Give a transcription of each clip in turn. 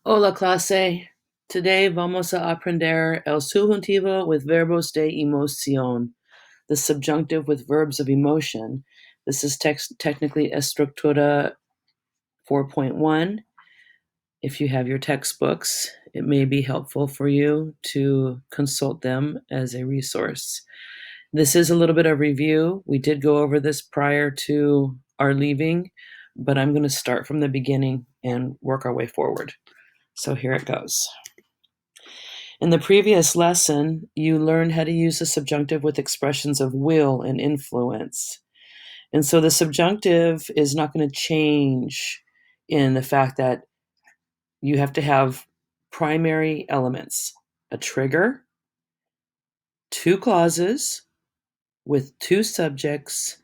Hola clase. Today vamos a aprender el subjuntivo with verbos de emoción, the subjunctive with verbs of emotion. This is technically Estructura 4.1. If you have your textbooks, it may be helpful for you to consult them as a resource. This is a little bit of review. We did go over this prior to our leaving, but I'm going to start from the beginning and work our way forward. So here it goes. In the previous lesson, you learned how to use the subjunctive with expressions of will and influence. And so the subjunctive is not going to change in the fact that you have to have primary elements: a trigger, two clauses with two subjects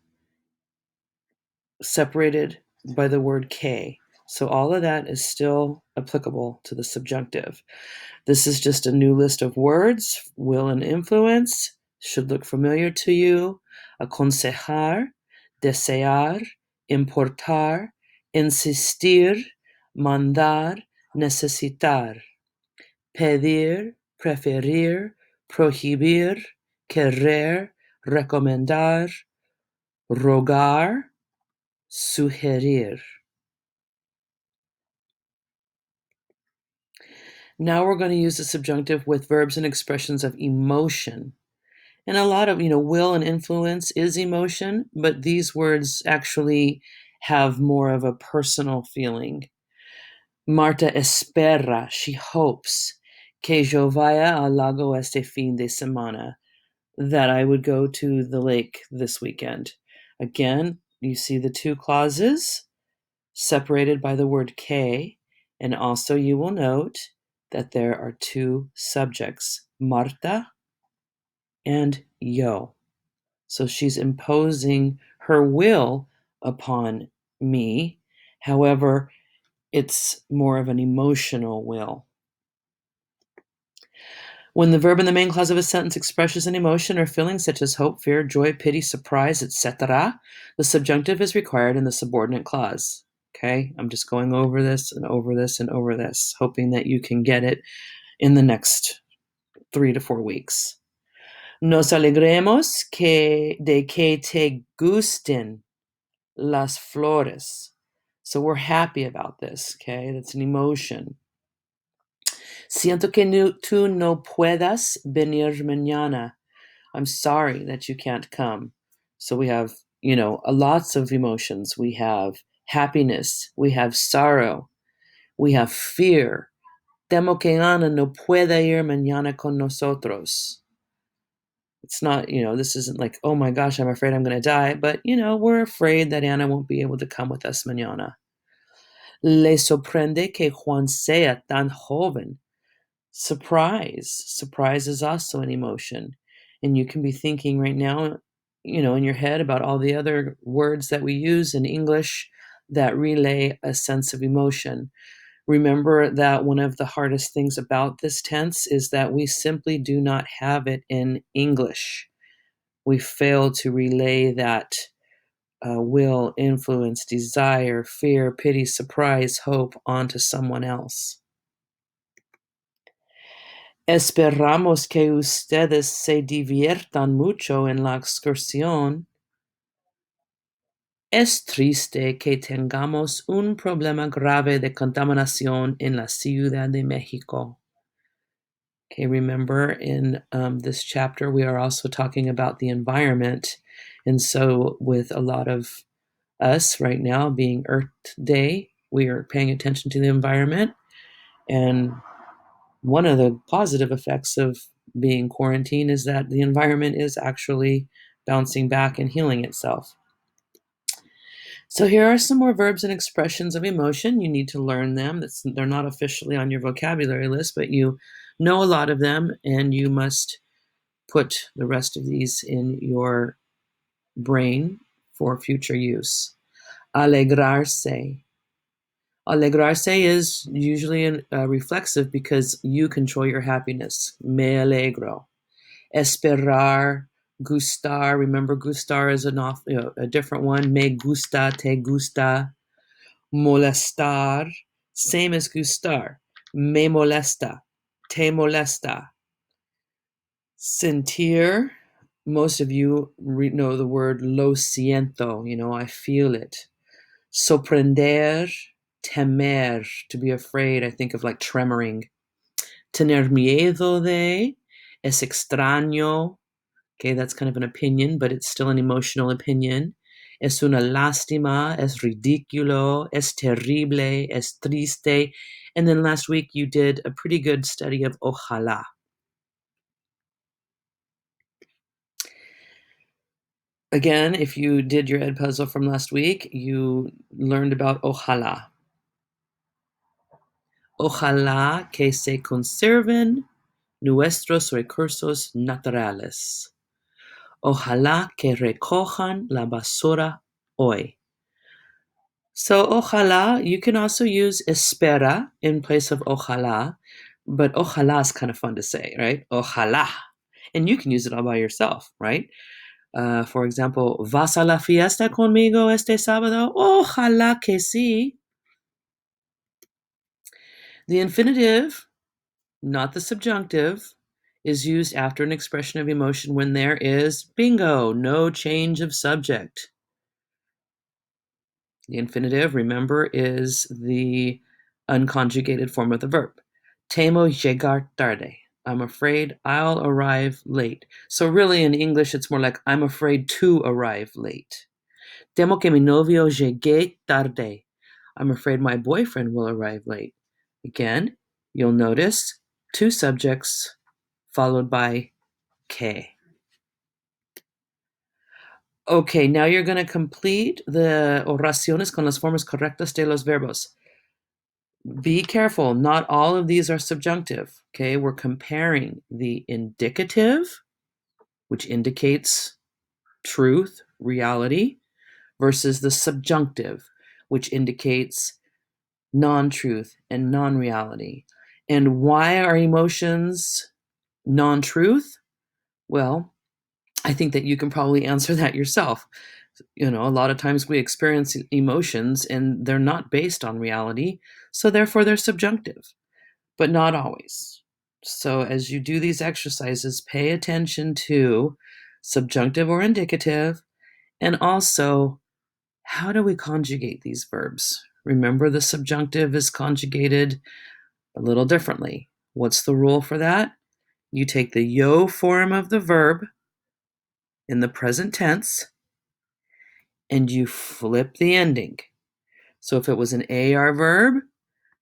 separated by the word K. So all of that is still applicable to the subjunctive. This is just a new list of words. Will and influence should look familiar to you. Aconsejar, desear, importar, insistir, mandar, necesitar, pedir, preferir, prohibir, querer, recomendar, rogar, sugerir. Now we're going to use the subjunctive with verbs and expressions of emotion. And a lot of, will and influence is emotion, but these words actually have more of a personal feeling. Marta espera, she hopes, que yo vaya al lago este fin de semana, that I would go to the lake this weekend. Again, you see the two clauses separated by the word que, and also you will note that there are two subjects, Marta and yo. So she's imposing her will upon me. However, it's more of an emotional will. When the verb in the main clause of a sentence expresses an emotion or feeling such as hope, fear, joy, pity, surprise, etc., the subjunctive is required in the subordinate clause. Okay, I'm just going over this and over this and over this, hoping that you can get it in the next 3 to 4 weeks. Nos alegremos de que te gusten las flores. So we're happy about this, okay? That's an emotion. Siento que tú no puedas venir mañana. I'm sorry that you can't come. So we have, lots of emotions. We have happiness. We have sorrow. We have fear. Temo que Ana no pueda ir mañana con nosotros. It's not, this isn't like, oh my gosh, I'm afraid I'm going to die. But, we're afraid that Anna won't be able to come with us mañana. Le sorprende que Juan sea tan joven. Surprise. Surprise is also an emotion. And you can be thinking right now, in your head about all the other words that we use in English that relay a sense of emotion. Remember that one of the hardest things about this tense is that we simply do not have it in English. We fail to relay that will, influence, desire, fear, pity, surprise, hope onto someone else. Esperamos que ustedes se diviertan mucho en la excursión. Es triste que tengamos un problema grave de contaminación en la Ciudad de México. Okay, remember in this chapter, we are also talking about the environment. And so with a lot of us right now being Earth Day, we are paying attention to the environment. And one of the positive effects of being quarantined is that the environment is actually bouncing back and healing itself. So here are some more verbs and expressions of emotion. You need to learn them. They're not officially on your vocabulary list, but you know a lot of them, and you must put the rest of these in your brain for future use. Alegrarse. Alegrarse is usually reflexive because you control your happiness. Me alegro. Esperar, gustar. Remember, gustar is a different one. Me gusta, te gusta. Molestar, same as gustar. Me molesta. Te molesta. Sentir. Most of you know the word lo siento. I feel it. Sorprender. Temer. To be afraid. I think of like tremoring. Tener miedo de. Es extraño. Okay, that's kind of an opinion, but it's still an emotional opinion. Es una lástima, es ridículo, es terrible, es triste. And then last week you did a pretty good study of ojalá. Again, if you did your Ed puzzle from last week, you learned about ojalá. Ojalá que se conserven nuestros recursos naturales. Ojalá que recojan la basura hoy. So ojalá, you can also use espera in place of ojalá, but ojalá is kind of fun to say, right? Ojalá. And you can use it all by yourself, right? For example, ¿vas a la fiesta conmigo este sábado? Ojalá que sí. The infinitive, not the subjunctive, is used after an expression of emotion when there is, bingo, no change of subject. The infinitive, remember, is the unconjugated form of the verb. Temo llegar tarde. I'm afraid I'll arrive late. So really in English, it's more like I'm afraid to arrive late. Temo que mi novio llegue tarde. I'm afraid my boyfriend will arrive late. Again, you'll notice two subjects followed by que. Okay, now you're going to complete the oraciones con las formas correctas de los verbos. Be careful, not all of these are subjunctive. Okay, we're comparing the indicative, which indicates truth, reality, versus the subjunctive, which indicates non-truth and non-reality. And why are emotions non-truth? Well, I think that you can probably answer that yourself. A lot of times we experience emotions and they're not based on reality, so therefore they're subjunctive, but not always. So as you do these exercises, pay attention to subjunctive or indicative, and also how do we conjugate these verbs? Remember, the subjunctive is conjugated a little differently. What's the rule for that? You take the yo form of the verb in the present tense and you flip the ending. So if it was an AR verb,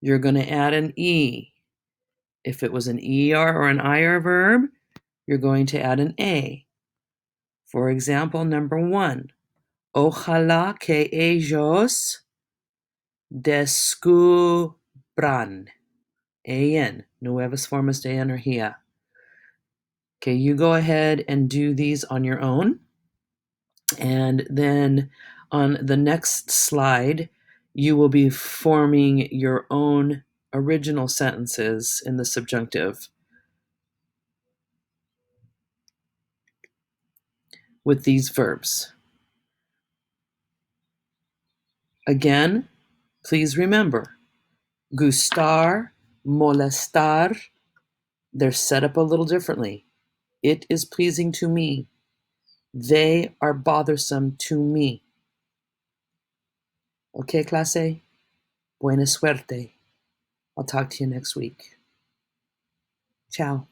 you're going to add an E. If it was an ER or an IR verb, you're going to add an A. For example, number 1, ojalá que ellos descubran. AN, nuevas formas de energía. Okay, you go ahead and do these on your own. And then on the next slide, you will be forming your own original sentences in the subjunctive with these verbs. Again, please remember, gustar, molestar, they're set up a little differently. It is pleasing to me. They are bothersome to me. Okay, clase? Buena suerte. I'll talk to you next week. Ciao.